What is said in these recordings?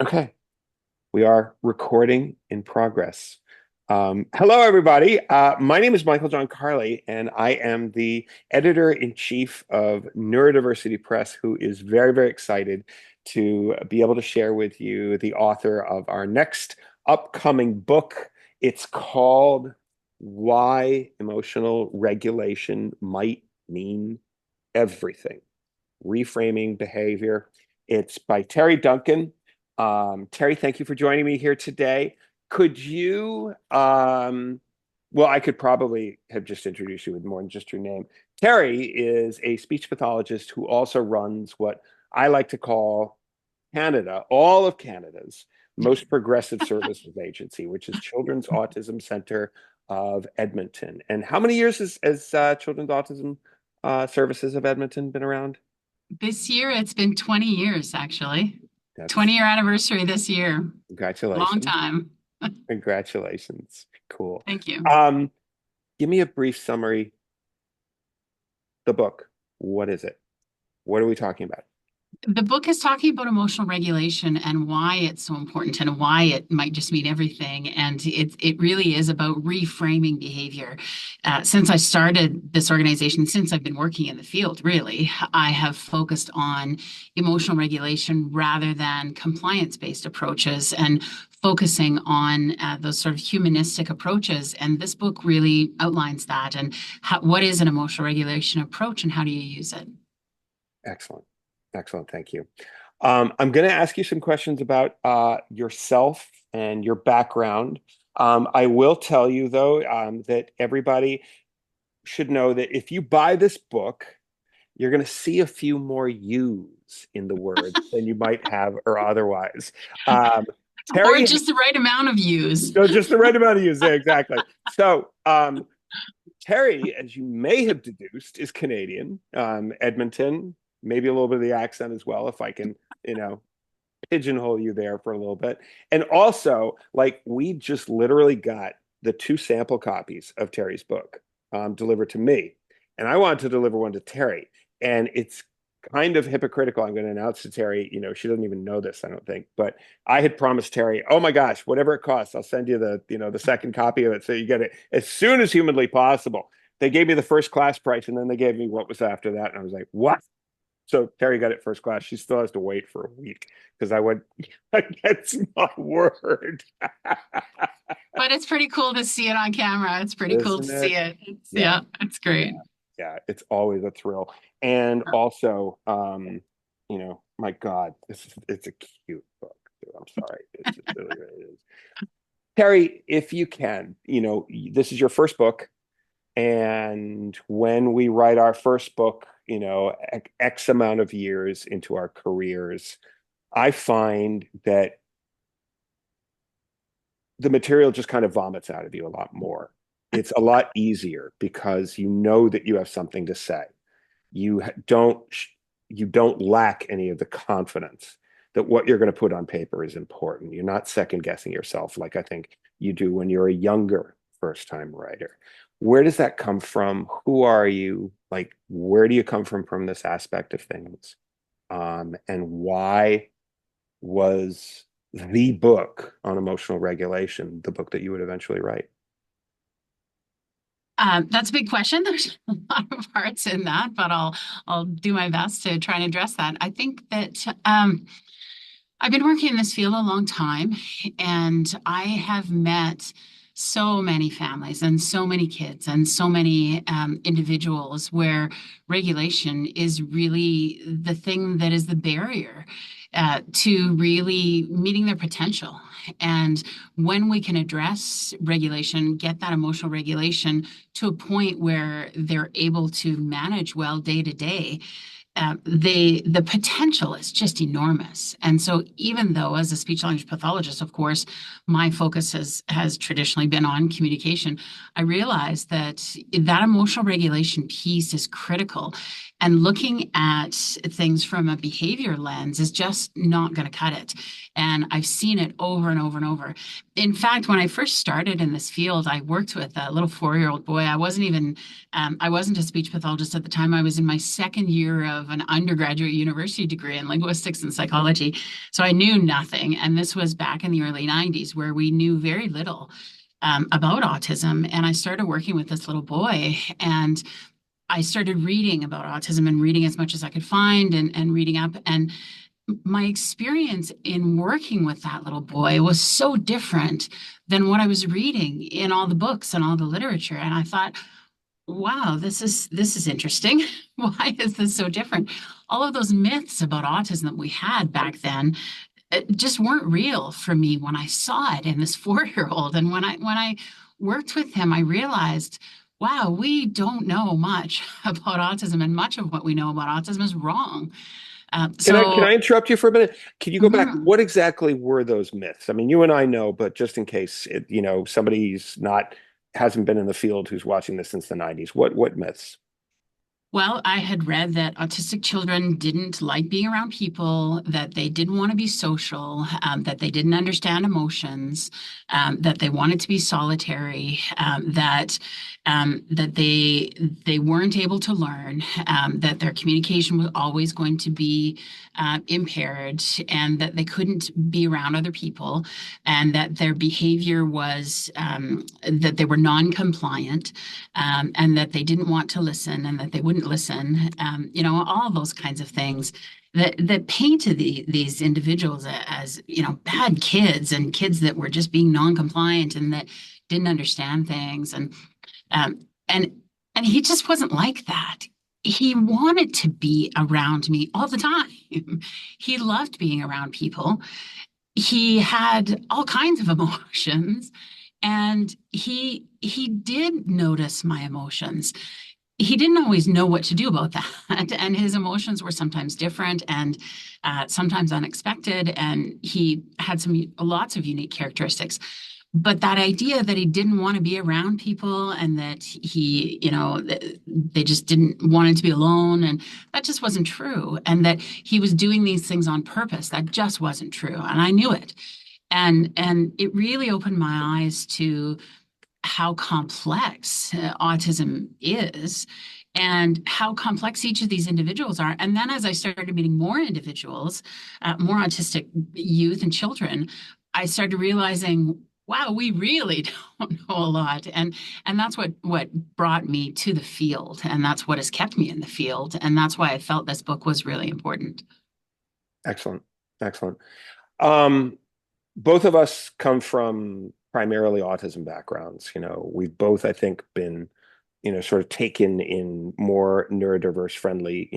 Okay, we are recording in progress. Hello, everybody. My name is Michael John Carley, and I am the editor-in-chief of Neurodiversity Press, who is very, very excited to be able to share with you the author of our next upcoming book. It's called Why Emotional Regulation Might Mean Everything. Reframing Behavior. It's by Terri Duncan. Terri, thank you for joining me here today. Could you, well, I could probably have just introduced you with more than just your name. Terri is a speech pathologist who also runs what I like to call Canada, all of Canada's most progressive services agency, which is Children's Autism Center of Edmonton. And how many years has Children's Autism Services of Edmonton been around? This year, it's been 20 years, actually. That's 20-year anniversary this year. Long congratulations. time. Congratulations. Cool. Thank you. Um, Give me a brief summary. The book. What is it? What are we talking about? The book is talking about emotional regulation and why it's so important and why it might just mean everything. And it really is about reframing behavior. Since I started this organization, since I've been working in the field, really, I have focused on emotional regulation rather than compliance-based approaches and focusing on those sort of humanistic approaches. And this book really outlines that and what is an emotional regulation approach and how do you use it? Excellent. Excellent. Thank you. I'm going to ask you some questions about yourself and your background. I will tell you, though, that everybody should know that if you buy this book, you're going to see a few more yous in the word than you might have or otherwise. Um, Or Terri, just the right amount of use. no, just the right amount of yous. Yeah, exactly. So, Terri, as you may have deduced, is Canadian, Edmonton, maybe a little bit of the accent as well, if I can, you know, pigeonhole you there for a little bit. And also, like, we just literally got the two sample copies of Terri's book delivered to me. And I wanted to deliver one to Terri. And it's kind of hypocritical. I'm going to announce to Terri, she doesn't even know this, I don't think. But I had promised Terri, oh my gosh, whatever it costs, I'll send you the second copy of it so you get it as soon as humanly possible. They gave me the first class price, and then they gave me what was after that. And I was like, what? So Terri got it first class. She still has to wait for a week because I went, that's my word. But it's pretty cool to see it on camera. It's pretty cool to Isn't see it? it. Yeah, It's yeah, great. yeah. It's always a thrill. And also, my God, it's a cute book. Too. I'm sorry. It really, really is. Terri, if you can, this is your first book. And when we write our first book, X amount of years into our careers, I find that the material just kind of vomits out of you a lot more. It's a lot easier because you know that you have something to say. You don't you don't lack any of the confidence that what you're going to put on paper is important. You're not second guessing yourself like I think you do when you're a younger first time writer. Where does that come from? Who are you? Like, where do you come from this aspect of things? And why was the book on emotional regulation the book that you would eventually write? That's a big question. There's a lot of parts in that, but I'll do my best to try and address that. I think that I've been working in this field a long time, and I have met so many families and so many kids and so many individuals where regulation is really the thing that is the barrier to really meeting their potential. And when we can address regulation, get that emotional regulation to a point where they're able to manage well day to day, the potential is just enormous. And so even though as a speech language pathologist, of course, my focus has traditionally been on communication, I realized that that emotional regulation piece is critical. And looking at things from a behavior lens is just not going to cut it. And I've seen it over and over and over. In fact, when I first started in this field, I worked with a little 4-year-old boy. I wasn't a speech pathologist at the time. I was in my second year of an undergraduate university degree in linguistics and psychology. So I knew nothing. And this was back in the early 90s where we knew very little about autism. And I started working with this little boy, and I started reading about autism and reading as much as I could find, and reading up. And my experience in working with that little boy was so different than what I was reading in all the books and all the literature. And I thought, wow, this is interesting. Why is this so different? All of those myths about autism that we had back then just weren't real for me when I saw it in this 4-year-old. And when I worked with him, I realized, wow, we don't know much about autism, and much of what we know about autism is wrong. Can I interrupt you for a minute? Can you go back? Mhm. What exactly were those myths? I mean, you and I know, but just in case somebody's not hasn't been in the field who's watching this since the 90s, what myths? Well, I had read that autistic children didn't like being around people, that they didn't want to be social, that they didn't understand emotions, that they wanted to be solitary, that they weren't able to learn, that their communication was always going to be impaired, and that they couldn't be around other people, and that their behavior was that they were non-compliant, and that they didn't want to listen, and that they wouldn't listen, all those kinds of things that painted these individuals as, bad kids, and kids that were just being non-compliant and that didn't understand things. Um, and and he just wasn't like that. He wanted to be around me all the time. He loved being around people. He had all kinds of emotions, and he did notice my emotions. He didn't always know what to do about that, and his emotions were sometimes different, and sometimes unexpected, and he had lots of unique characteristics. But that idea that he didn't want to be around people, and that they just didn't want him to be alone, and that just wasn't true. And that he was doing these things on purpose, that just wasn't true. And I knew it. And it really opened my eyes to how complex autism is, and how complex each of these individuals are. And then as I started meeting more individuals, more autistic youth and children, I started realizing, wow, we really don't know a lot. And that's what brought me to the field. And that's what has kept me in the field. And that's why I felt this book was really important. Excellent, excellent. Um, Both of us come from primarily autism backgrounds. We've both, I think, been sort of taken in more neurodiverse friendly,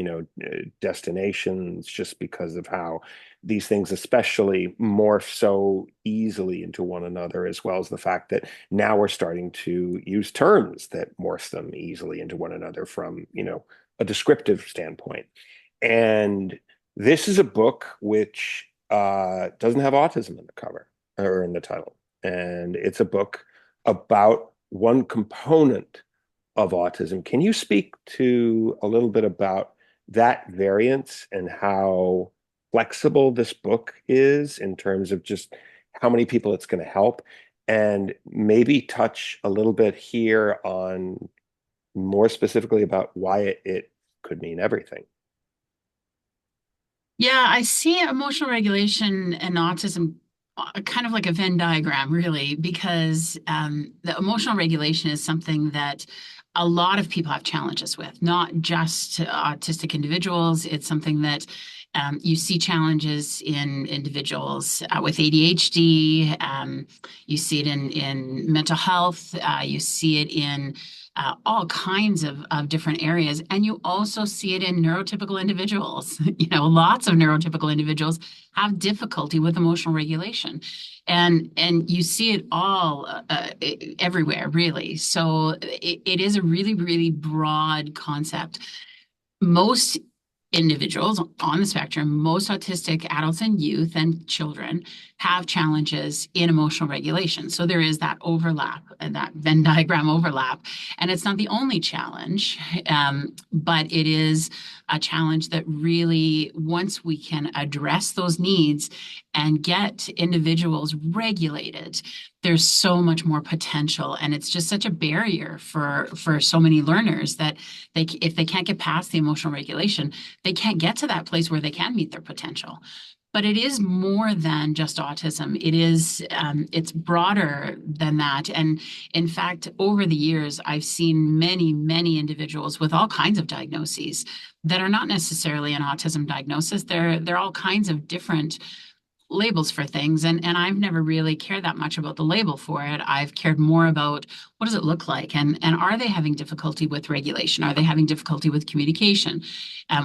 destinations, just because of how these things especially morph so easily into one another, as well as the fact that now we're starting to use terms that morph them easily into one another from, a descriptive standpoint. And this is a book which doesn't have autism in the cover or in the title. And it's a book about one component of autism. Can you speak to a little bit about that variance and how flexible this book is in terms of just how many people it's going to help? And maybe touch a little bit here on more specifically about why it could mean everything. Yeah, I see emotional regulation and autism kind of like a Venn diagram, really, because the emotional regulation is something that a lot of people have challenges with, not just autistic individuals. It's something that you see challenges in individuals with ADHD. You see it in mental health. You see it in all kinds of different areas. And you also see it in neurotypical individuals. Lots of neurotypical individuals have difficulty with emotional regulation. And you see it all everywhere, really. So it is a really, really broad concept. Most individuals on the spectrum, most autistic adults and youth and children have challenges in emotional regulation. So there is that overlap and that Venn diagram overlap. And it's not the only challenge, but it is a challenge that really, once we can address those needs and get individuals regulated, there's so much more potential. And it's just such a barrier for so many learners that if they can't get past the emotional regulation, they can't get to that place where they can meet their potential. But it is more than just autism. It's broader than that. And in fact, over the years, I've seen many individuals with all kinds of diagnoses that are not necessarily an autism diagnosis. They're all kinds of different labels for things. And I've never really cared that much about the label for it. I've cared more about what does it look like? And are they having difficulty with regulation? Are they having difficulty with communication?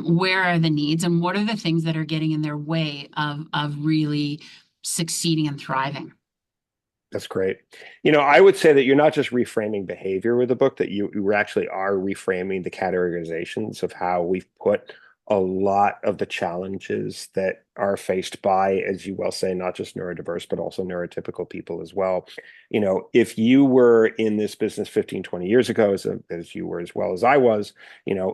Where are the needs and what are the things that are getting in their way of really succeeding and thriving? That's great. I would say that you're not just reframing behavior with the book, that you actually are reframing the categorizations of how we've put a lot of the challenges that are faced by, as you well say, not just neurodiverse, but also neurotypical people as well. If you were in this business 15, 20 years ago, as you were as well as I was,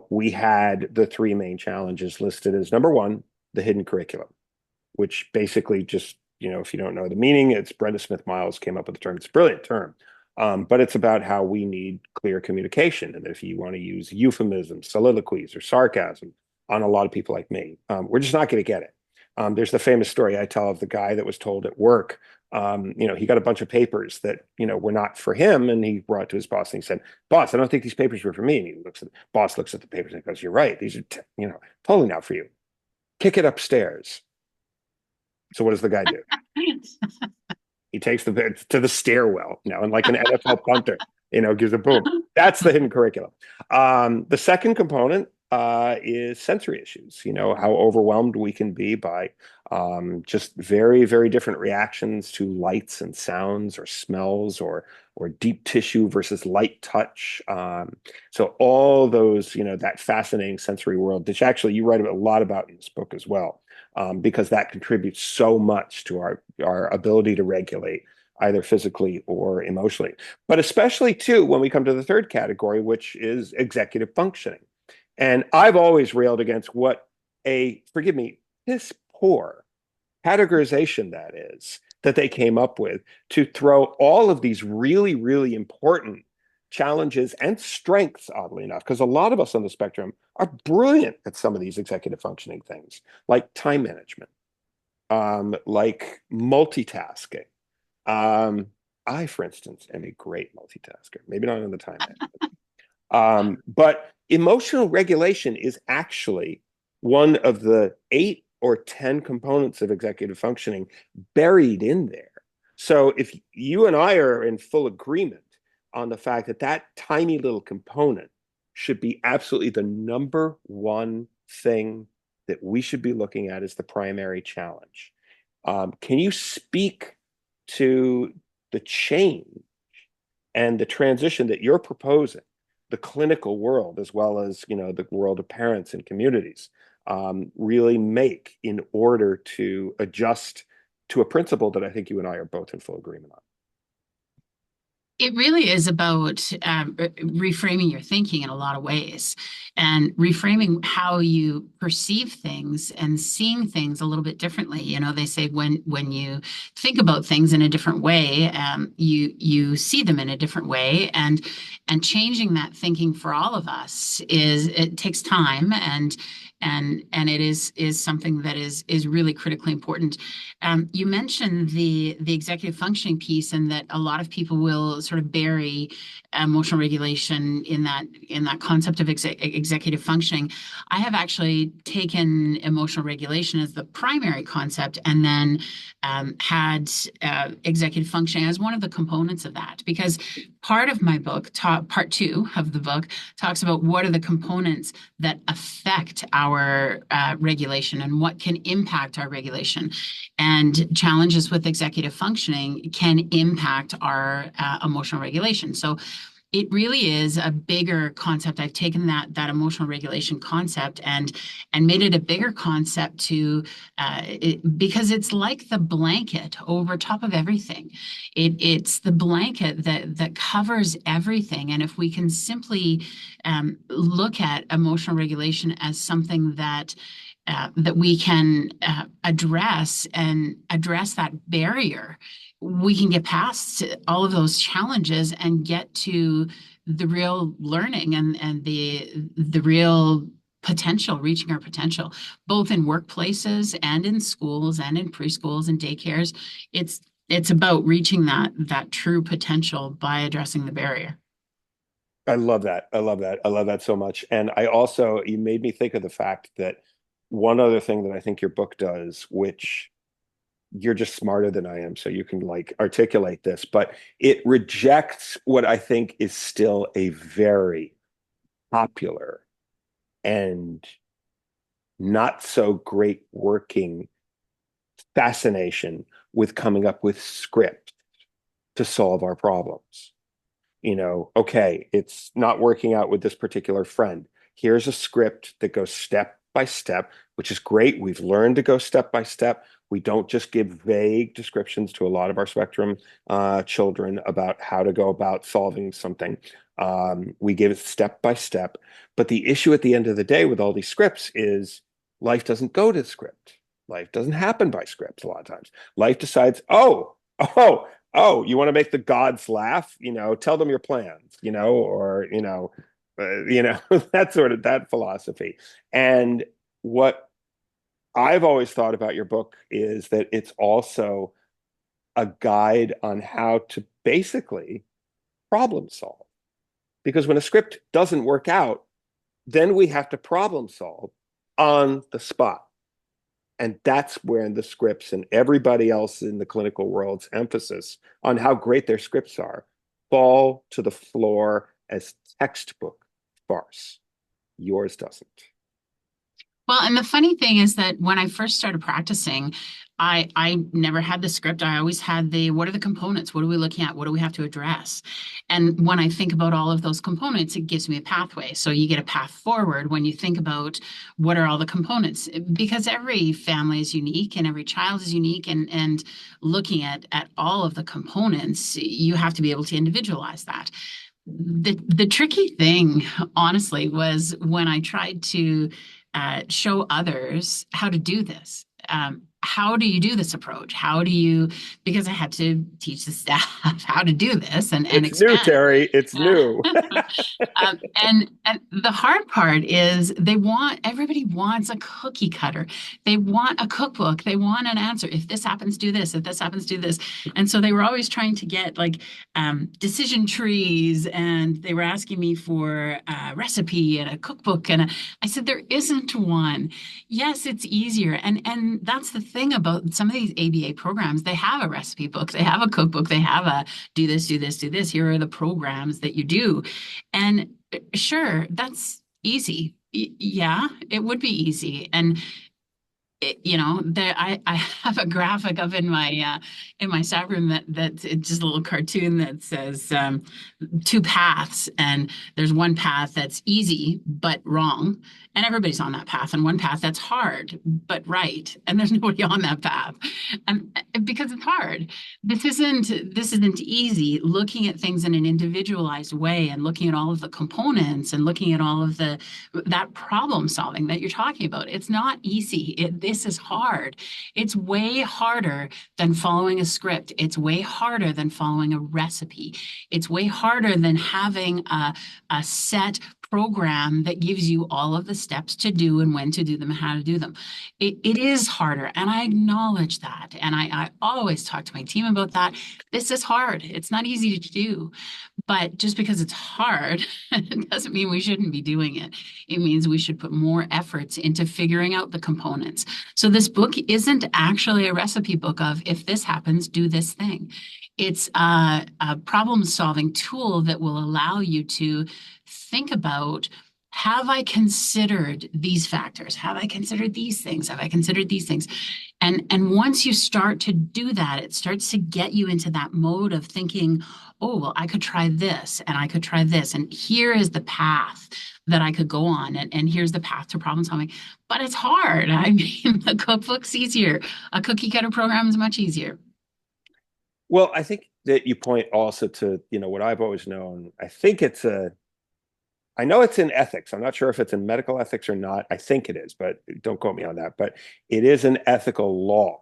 we had the three main challenges listed as number one, the hidden curriculum, which basically just if you don't know the meaning, it's Brenda Smith Miles came up with the term. It's a brilliant term. But it's about how we need clear communication. And if you want to use euphemisms, soliloquies, or sarcasm on a lot of people like me, we're just not going to get it. There's the famous story I tell of the guy that was told at work, he got a bunch of papers that, were not for him. And he brought it to his boss and he said, "Boss, I don't think these papers were for me." And boss looks at the papers and goes, "You're right. These are, totally not for you. Kick it upstairs." So what does the guy do? He takes the to the stairwell, and like an NFL punter, gives a boom. That's the hidden curriculum. The second component is sensory issues. How overwhelmed we can be by just very, very different reactions to lights and sounds or smells or deep tissue versus light touch. So all those, that fascinating sensory world, which actually you write a lot about in this book as well. Because that contributes so much to our ability to regulate either physically or emotionally. But especially, too, when we come to the third category, which is executive functioning. And I've always railed against what forgive me, piss poor categorization that is, that they came up with to throw all of these really, really important challenges and strengths, oddly enough, because a lot of us on the spectrum are brilliant at some of these executive functioning things, like time management, like multitasking. I, for instance, am a great multitasker, maybe not in the time management. But emotional regulation is actually one of the 8 or 10 components of executive functioning buried in there. So if you and I are in full agreement on the fact that that tiny little component should be absolutely the number one thing that we should be looking at as the primary challenge. Can you speak to the change and the transition that you're proposing, the clinical world, as well as the world of parents and communities, really make in order to adjust to a principle that I think you and I are both in full agreement on? It really is about reframing your thinking in a lot of ways and reframing how you perceive things and seeing things a little bit differently. They say when you think about things in a different way, you see them in a different way, and changing that thinking for all of us it takes time and it is something that is really critically important. You mentioned the executive functioning piece, and that a lot of people will sort of bury emotional regulation in that concept of executive functioning. I have actually taken emotional regulation as the primary concept, and then had executive functioning as one of the components of that, because part of my book, part 2 of the book, talks about what are the components that affect our regulation and what can impact our regulation. And challenges with executive functioning can impact our emotional regulation. So it really is a bigger concept. I've taken that emotional regulation concept and made it a bigger concept because it's like the blanket over top of everything. It's the blanket that covers everything. And if we can simply look at emotional regulation as something that we can address and address that barrier, we can get past all of those challenges and get to the real learning and the real potential, reaching our potential, both in workplaces and in schools and in preschools and daycares. It's about reaching that true potential by addressing the barrier. I love that. I love that. I love that so much. And I also, you made me think of the fact that one other thing that I think your book does, which you're just smarter than I am, so you can like articulate this, but it rejects what I think is still a very popular and not so great working fascination with coming up with script to solve our problems. Okay, it's not working out with this particular friend. Here's a script that goes step by step, which is great. We've learned to go step by step. We don't just give vague descriptions to a lot of our spectrum children about how to go about solving something. We give it step by step. But the issue at the end of the day with all these scripts is life doesn't go to script. Life doesn't happen by scripts a lot of times. Life decides, oh, you want to make the gods laugh? Tell them your plans, or that sort of that philosophy. And what I've always thought about your book is that it's also a guide on how to basically problem solve. Because when a script doesn't work out, then we have to problem solve on the spot. And that's where the scripts and everybody else in the clinical world's emphasis on how great their scripts are fall to the floor as textbook farce. Yours doesn't. Well, and the funny thing is that when I first started practicing, I never had the script. I always had what are the components? What are we looking at? What do we have to address? And when I think about all of those components, it gives me a pathway. So you get a path forward when you think about what are all the components, because every family is unique and every child is unique, and looking at all of the components, you have to be able to individualize that. The tricky thing, honestly, was when I tried to show others how to do this. How do you do this approach? Because I had to teach the staff how to do this and It's new, expand. Terry. It's new. And the hard part is everybody wants a cookie cutter. They want a cookbook. They want an answer. If this happens, do this. If this happens, do this. And so they were always trying to get like decision trees, and they were asking me for a recipe and a cookbook. And I said, there isn't one. Yes, it's easier. And that's the thing about some of these ABA programs. They have a recipe book. They have a cookbook. They have a do this, do this, do this. Here are the programs that you do. And sure, that's easy. Yeah, it would be easy. And I have a graphic up in my staff room that's it's just a little cartoon that says two paths, and there's one path that's easy but wrong, and everybody's on that path, and one path that's hard but right, and there's nobody on that path, and because it's hard. This isn't easy. Looking at things in an individualized way and looking at all of the components and looking at all of that problem solving that you're talking about. It's not easy. This is hard. It's way harder than following a script. It's way harder than following a recipe. It's way harder than having a set program that gives you all of the steps to do and when to do them and how to do them. It is harder, and I acknowledge that. And I always talk to my team about that. This is hard. It's not easy to do. But just because it's hard doesn't mean we shouldn't be doing it. It means we should put more efforts into figuring out the components. So this book isn't actually a recipe book of if this happens, do this thing. It's a problem-solving tool that will allow you to think about have I considered these factors? Have I considered these things? Have I considered these things? And once you start to do that, it starts to get you into that mode of thinking, oh, well, I could try this and I could try this. And here is the path that I could go on. And here's the path to problem solving. But it's hard. I mean, the cookbook's easier. A cookie cutter program is much easier. Well, I think that you point also to, what I've always known. I know it's in ethics. I'm not sure if it's in medical ethics or not. I think it is, but don't quote me on that. But it is an ethical law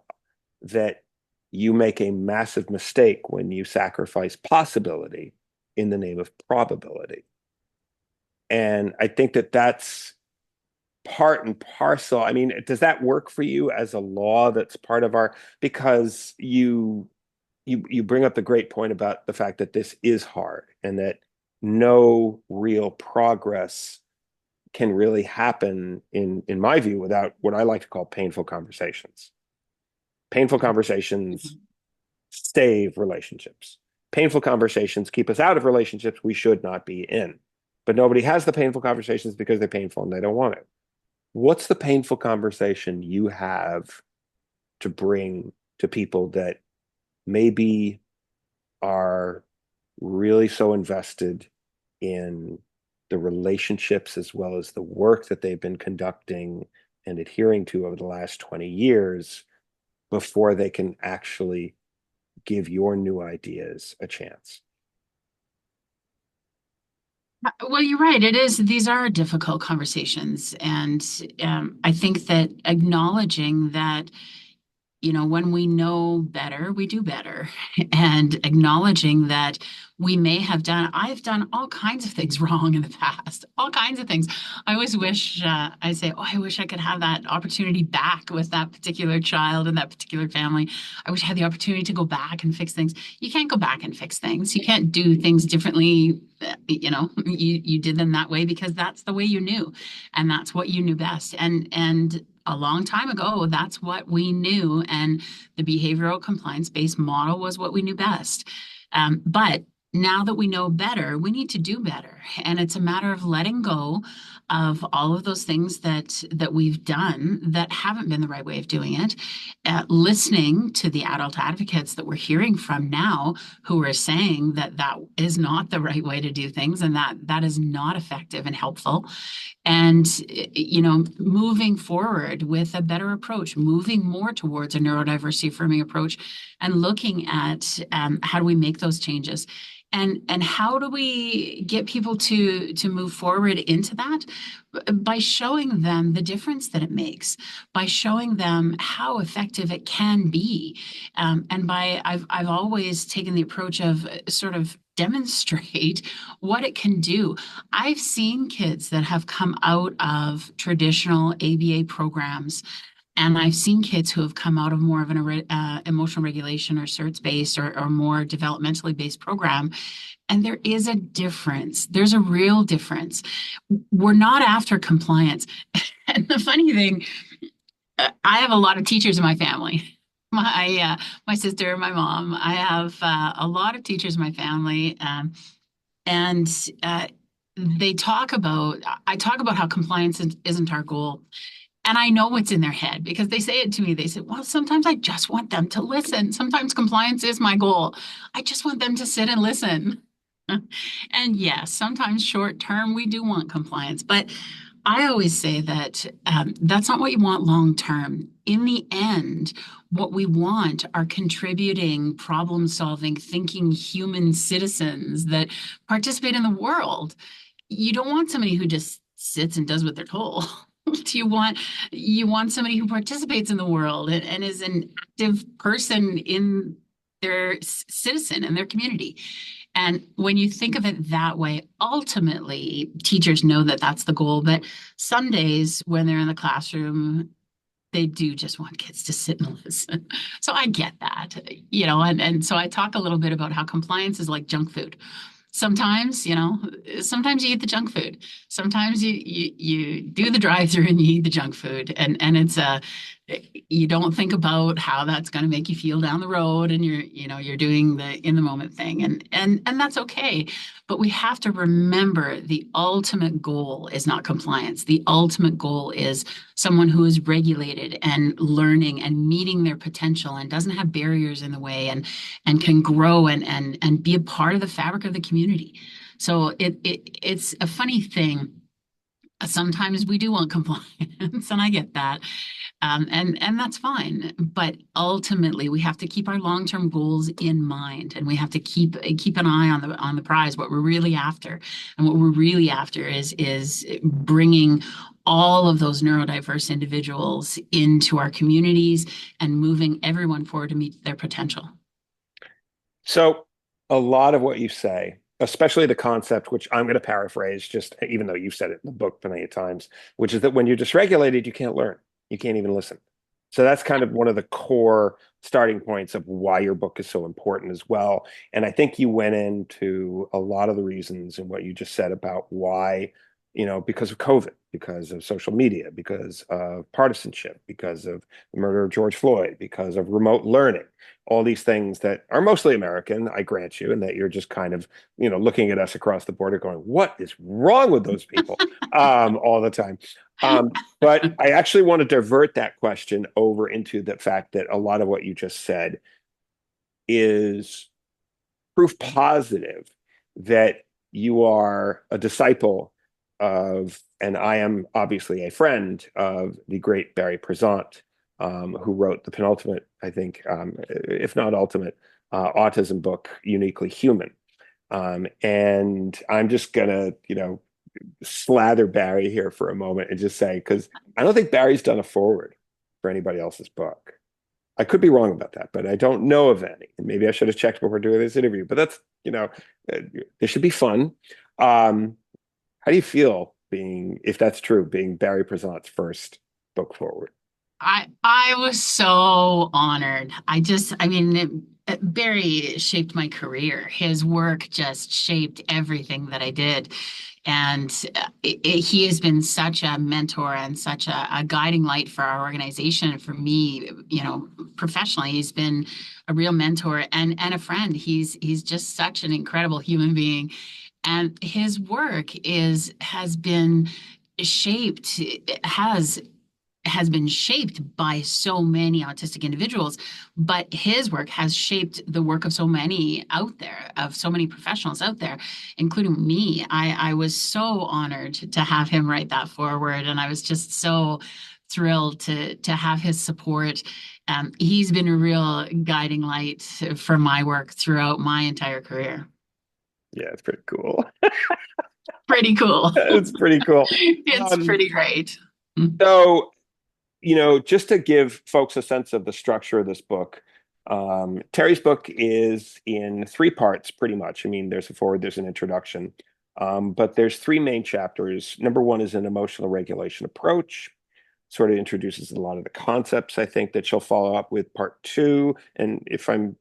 that you make a massive mistake when you sacrifice possibility in the name of probability. And I think that that's part and parcel. I mean, does that work for you as a law that's part of our, because you bring up the great point about the fact that this is hard and that no real progress can really happen in my view without what I like to call painful conversations. Painful conversations save relationships. Painful conversations keep us out of relationships we should not be in. But nobody has the painful conversations because they're painful and they don't want it. What's the painful conversation you have to bring to people that maybe are really so invested in the relationships as well as the work that they've been conducting and adhering to over the last 20 years before they can actually give your new ideas a chance? Well, you're right. It is. These are difficult conversations. And I think that acknowledging that when we know better, we do better. And acknowledging that I've done all kinds of things wrong in the past, all kinds of things. I always wish, I say, oh, I wish I could have that opportunity back with that particular child and that particular family. I wish I had the opportunity to go back and fix things. You can't go back and fix things. You can't do things differently. You did them that way because that's the way you knew, and that's what you knew best. And a long time ago, that's what we knew. And the behavioral compliance-based model was what we knew best. But now that we know better, we need to do better. And it's a matter of letting go of all of those things that we've done that haven't been the right way of doing it. Listening to the adult advocates that we're hearing from now who are saying that that is not the right way to do things and that is not effective and helpful, and moving forward with a better approach, moving more towards a neurodiversity affirming approach, and looking at how do we make those changes, and how do we get people to move forward into that, by showing them the difference that it makes, by showing them how effective it can be, and I've always taken the approach of sort of demonstrate what it can do. I've seen kids that have come out of traditional ABA programs, and I've seen kids who have come out of more of an emotional regulation or CERTS based or more developmentally based program. And there is a difference. There's a real difference. We're not after compliance. And the funny thing, I have a lot of teachers in my family. My sister, my mom. I have a lot of teachers in my family, and they talk about. I talk about how compliance isn't our goal, and I know what's in their head because they say it to me. They say, "Well, sometimes I just want them to listen. Sometimes compliance is my goal. I just want them to sit and listen." And yes, sometimes short term we do want compliance, but I always say that that's not what you want long term. In the end, what we want are contributing, problem solving, thinking human citizens that participate in the world. You don't want somebody who just sits and does what they're told. You want somebody who participates in the world and is an active person in their citizen and their community. And when you think of it that way, ultimately, teachers know that that's the goal. But some days when they're in the classroom, they do just want kids to sit and listen. So I get that, and so I talk a little bit about how compliance is like junk food. Sometimes, sometimes you eat the junk food. Sometimes you do the drive-through and you eat the junk food. And you don't think about how that's going to make you feel down the road, and you're doing the in the moment thing, and that's okay. But we have to remember the ultimate goal is not compliance. The ultimate goal is someone who is regulated and learning and meeting their potential and doesn't have barriers in the way, and can grow and be a part of the fabric of the community. So it's a funny thing. Sometimes we do want compliance, and I get that. And that's fine. But ultimately, we have to keep our long-term goals in mind, and we have to keep an eye on the prize, what we're really after. And what we're really after is bringing all of those neurodiverse individuals into our communities and moving everyone forward to meet their potential. So a lot of what you say, especially the concept, which I'm going to paraphrase, just even though you've said it in the book plenty of times, which is that when you're dysregulated, you can't learn. You can't even listen. So that's kind of one of the core starting points of why your book is so important as well. And I think you went into a lot of the reasons and what you just said about why, because of COVID, because of social media, because of partisanship, because of the murder of George Floyd, because of remote learning, all these things that are mostly American, I grant you, and that you're just kind of, looking at us across the border going, what is wrong with those people all the time? But I actually want to divert that question over into the fact that a lot of what you just said is proof positive that you are a disciple of, and I am obviously a friend of the great Barry Prizant, who wrote the penultimate, I think, if not ultimate, autism book, Uniquely Human. And I'm just gonna, slather Barry here for a moment and just say, because I don't think Barry's done a foreword for anybody else's book. I could be wrong about that, but I don't know of any. And maybe I should have checked before doing this interview, but that's, it should be fun. How do you feel being, if that's true, being Barry Prizant's first book forward? I was so honored. Barry shaped my career. His work just shaped everything that I did. And he has been such a mentor and such a guiding light for our organization. And for me, professionally, he's been a real mentor and a friend. He's just such an incredible human being. And his work has been shaped, has been shaped by so many autistic individuals, but his work has shaped the work of so many out there, of so many professionals out there, including me. I was so honored to have him write that forward, and I was just so thrilled to have his support. He's been a real guiding light for my work throughout my entire career. Yeah, it's pretty cool. Pretty cool. It's pretty cool. It's Um, pretty great. so just to give folks a sense of the structure of this book, Terri's book is in three parts, pretty much. I mean, there's a foreword, there's an introduction, but there's three main chapters. Number one is an emotional regulation approach, sort of introduces a lot of the concepts, I think, that she'll follow up with part two. And if I'm,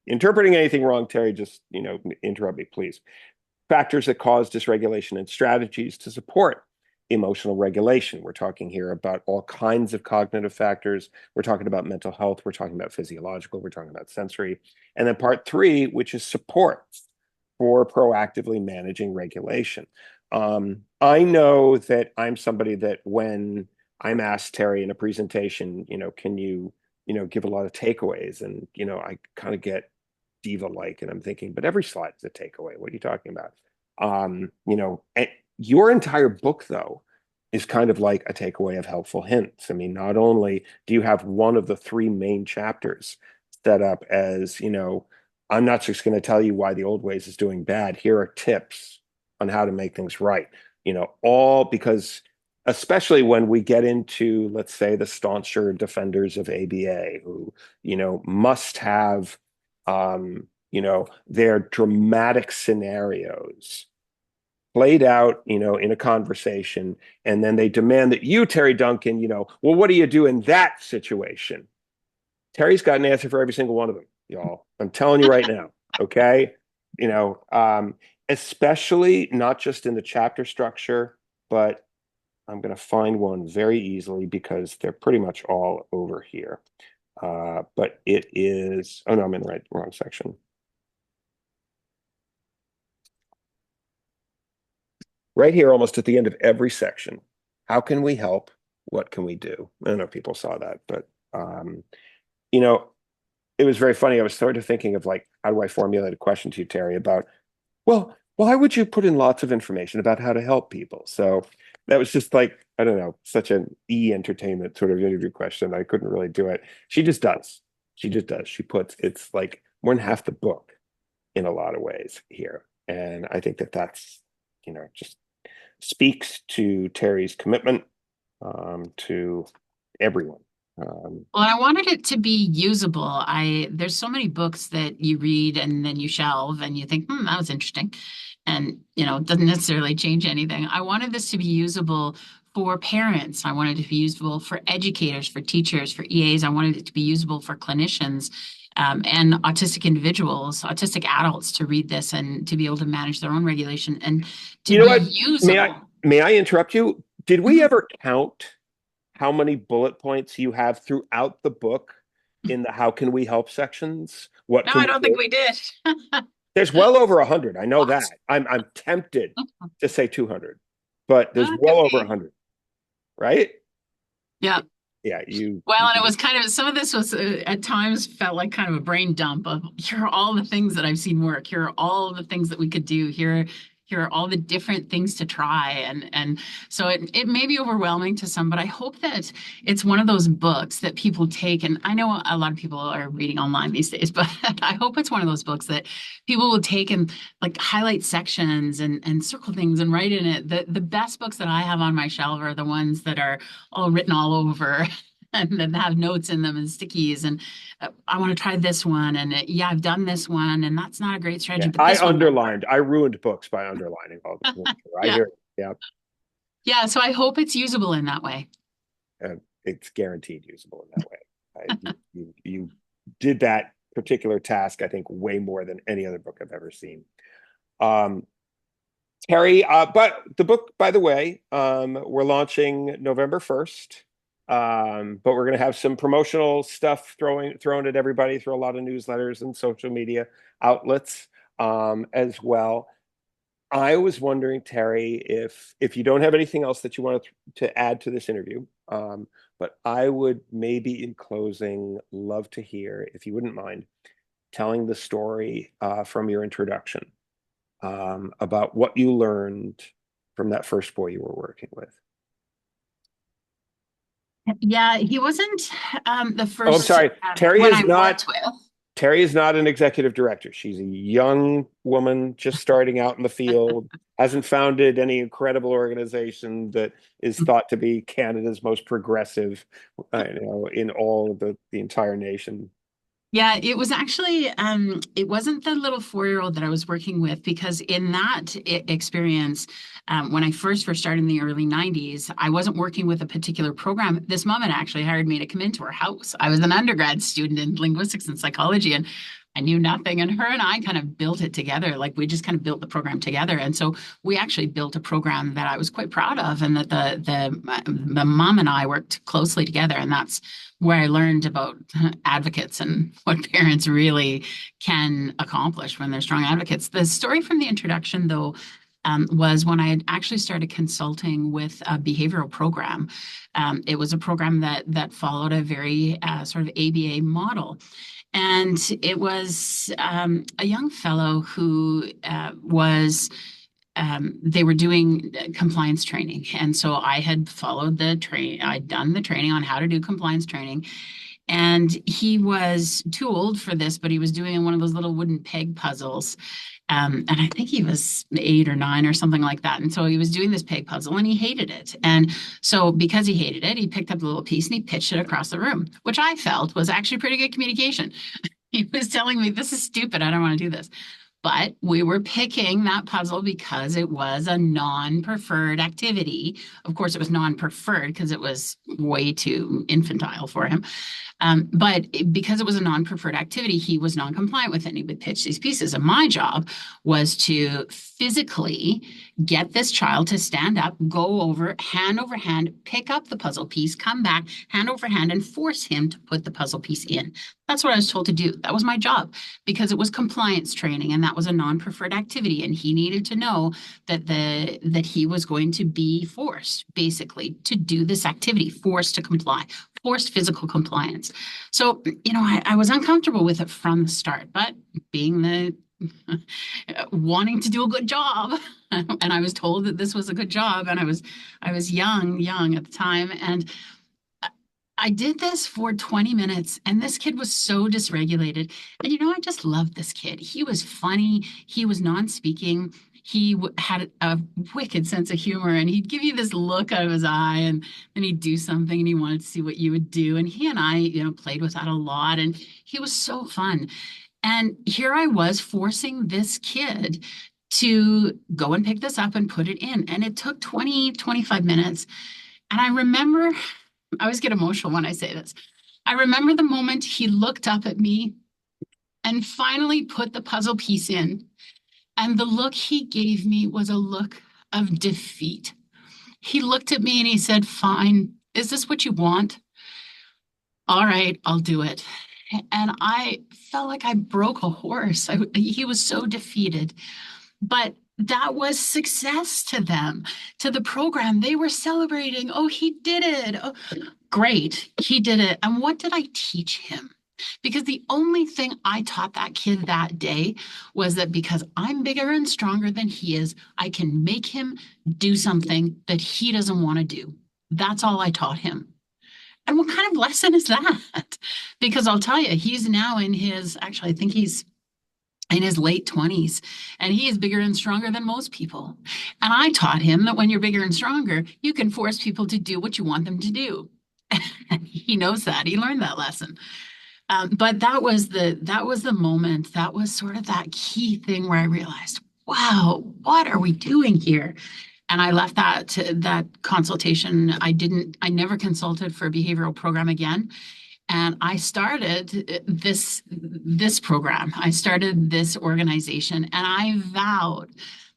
interpreting anything wrong, Terri, just, interrupt me, please. Factors that cause dysregulation and strategies to support emotional regulation. We're talking here about all kinds of cognitive factors. We're talking about mental health. We're talking about physiological. We're talking about sensory. And then part three, which is support for proactively managing regulation. I know that I'm somebody that when I'm asked, Terri, in a presentation, can you, give a lot of takeaways? And, I kind of get diva-like and I'm thinking, but every slide is a takeaway. What are you talking about? And your entire book, though, is kind of like a takeaway of helpful hints. I mean, not only do you have one of the three main chapters set up as, I'm not just going to tell you why the old ways is doing bad. Here are tips on how to make things right. All because, especially when we get into, let's say, the stauncher defenders of ABA, who, must have, their dramatic scenarios played out, in a conversation, and then they demand that you, Terri Duncan, well, what do you do in that situation? Terri's got an answer for every single one of them, y'all. I'm telling you right now, okay? You know, um, Especially not just in the chapter structure, but I'm going to find one very easily because they're pretty much all over here. But it is, oh no, I'm in the wrong section. Right here, almost at the end of every section. How can we help? What can we do? I don't know if people saw that, but you know, it was very funny. I was sort of thinking of like, how do I formulate a question to you, Terry, about, well, why would you put in lots of information about how to help people? So that was just like, I don't know, such an entertainment sort of interview question. I couldn't really do it. She just does. She just does. She puts, it's like more than half the book in a lot of ways here. And I think that that's, just speaks to Terry's commitment to everyone. Well, I wanted it to be usable. There's so many books that you read and then you shelve and you think, that was interesting. And, it doesn't necessarily change anything. I wanted this to be usable for parents. I wanted it to be usable for educators, for teachers, for EAs. I wanted it to be usable for clinicians, and autistic individuals, autistic adults to read this and to be able to manage their own regulation and to You know be what? May I usable. may I interrupt you? Did we Mhm. ever count how many bullet points you have throughout the book in the how can we help sections? What No, can I we don't think do? we did. There's well over 100. I know What? that. I'm tempted to say 200, but there's That could well over be. 100, right? Yeah. Yeah, Well, and it was kind of some of this was at times felt like kind of a brain dump of here are all the things that I've seen work. Here are all the things that we could do. Here are all the different things to try. And so it may be overwhelming to some, but I hope that it's one of those books that people take. And I know a lot of people are reading online these days, but I hope it's one of those books that people will take and like highlight sections and circle things and write in it. The best books that I have on my shelf are the ones that are all written all over and then have notes in them and stickies. And I want to try this one. And yeah, I've done this one, and that's not a great strategy, yeah. but this one might work. I ruined books by underlining all the. I Yeah. hear. Yeah, Yeah. So I hope it's usable in that way. it's guaranteed usable in that way. You did that particular task, I think, way more than any other book I've ever seen. Um, Terry, but the book, by the way, we're launching November 1st. But we're going to have some promotional stuff thrown at everybody through a lot of newsletters and social media outlets as well. I was wondering, Terry, if you don't have anything else that you want to add to this interview, but I would maybe in closing love to hear, if you wouldn't mind, telling the story from your introduction about what you learned from that first boy you were working with. Yeah, he wasn't the Oh, I'm first sorry. one I worked with. Terry is not an executive director. She's a young woman just starting out in the field, hasn't founded any incredible organization that is thought to be Canada's most progressive, in all of the entire nation. Yeah, it was actually it wasn't the little 4-year-old that I was working with because in that experience, when I first started in the early 90s, I wasn't working with a particular program. This mom had actually hired me to come into her house. I was an undergrad student in linguistics and psychology, and I knew nothing. And her and I kind of built it together. Like we just kind of built the program together. And so we actually built a program that I was quite proud of, and that the mom and I worked closely together. And that's where I learned about advocates and what parents really can accomplish when they're strong advocates. The story from the introduction, though, was when I had actually started consulting with a behavioral program. It was a program that followed a very sort of ABA model. And it was a young fellow who they were doing compliance training. And so I had followed the train, I'd done the training on how to do compliance training. And he was too old for this, but he was doing one of those little wooden peg puzzles. And I think he was 8 or 9 or something like that. And so he was doing this peg puzzle and he hated it. And so because he hated it, he picked up the little piece and he pitched it across the room, which I felt was actually pretty good communication. He was telling me, this is stupid. I don't want to do this. But we were picking that puzzle because it was a non-preferred activity. Of course, it was non-preferred because it was way too infantile for him. But because it was a non-preferred activity, he was non-compliant with it, and he would pitch these pieces. And my job was to physically get this child to stand up, go over hand, pick up the puzzle piece, come back, hand over hand, and force him to put the puzzle piece in. That's what I was told to do. That was my job because it was compliance training, and that was a non-preferred activity. And he needed to know that he was going to be forced, basically, to do this activity, forced to comply, forced physical compliance. So, I was uncomfortable with it from the start, but being the wanting to do a good job, and I was told that this was a good job, and I was young at the time, and I did this for 20 minutes, and this kid was so dysregulated. And I just loved this kid. He was funny. He was non-speaking. He had a wicked sense of humor, and he'd give you this look out of his eye, and then he'd do something, and he wanted to see what you would do. And he and I, played with that a lot, and he was so fun. And here I was forcing this kid to go and pick this up and put it in. And it took 20, 25 minutes. And I remember I always get emotional when I say this. I remember the moment he looked up at me and finally put the puzzle piece in. And the look he gave me was a look of defeat. He looked at me and he said, "Fine. Is this what you want? All right, I'll do it." And I felt like I broke a horse. He was so defeated. But that was success to them, to the program. They were celebrating. Oh, he did it. Oh, great. He did it. And what did I teach him? Because the only thing I taught that kid that day was that because I'm bigger and stronger than he is, I can make him do something that he doesn't want to do. That's all I taught him. And what kind of lesson is that? Because I'll tell you, he's now actually, I think he's in his late 20s, and he is bigger and stronger than most people. And I taught him that when you're bigger and stronger, you can force people to do what you want them to do. And he knows that. He learned that lesson. But that was the moment. That was sort of that key thing where I realized, wow, what are we doing here? And I left that consultation. I never consulted for a behavioral program again. And I started this program. I started this organization, and I vowed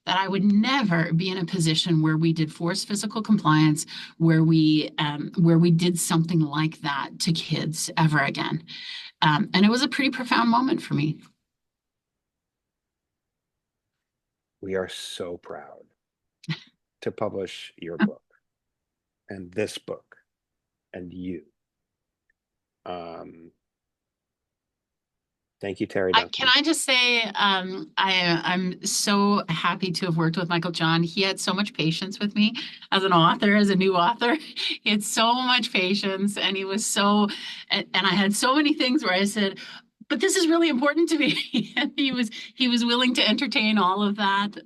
that I would never be in a position where we did forced physical compliance, where we did something like that to kids ever again. And it was a pretty profound moment for me. We are so proud to publish your book and this book and you. Thank you, Terri Can Duncan. I just say, I'm so happy to have worked with Michael John. He had so much patience with me as an author, as a new author. He had so much patience, and and I had so many things where I said, "But this is really important to me," and he was willing to entertain all of that.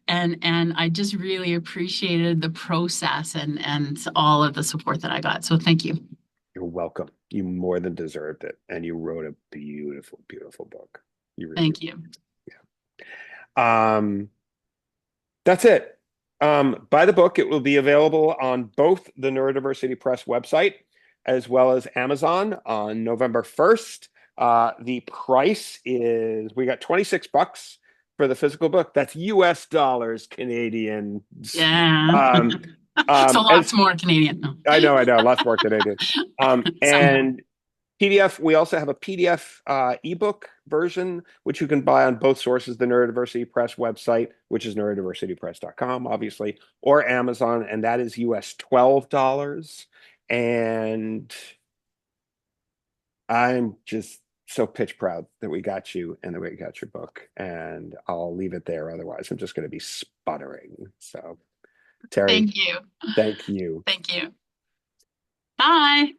And I just really appreciated the process and all of the support that I got. So thank you. You're welcome. You more than deserved it. And you wrote a beautiful, beautiful book. You really, Thank you. yeah. That's it. Buy the book. It will be available on both the Neurodiversity Press website as well as Amazon on November 1st. The price is, we got $26 for the physical book. That's US dollars, Canadian. Yeah. So As lots more Canadian. No. I know, lots more Canadian. Somehow. And PDF, we also have a PDF ebook version, which you can buy on both sources, the Neurodiversity Press website, which is neurodiversitypress.com, obviously, or Amazon, and that is US $12. And I'm just so pitch proud that we got you and that we got your book. And I'll leave it there. Otherwise, I'm just going to be sputtering. So, Terri, Thank you. thank you. Thank you. Bye.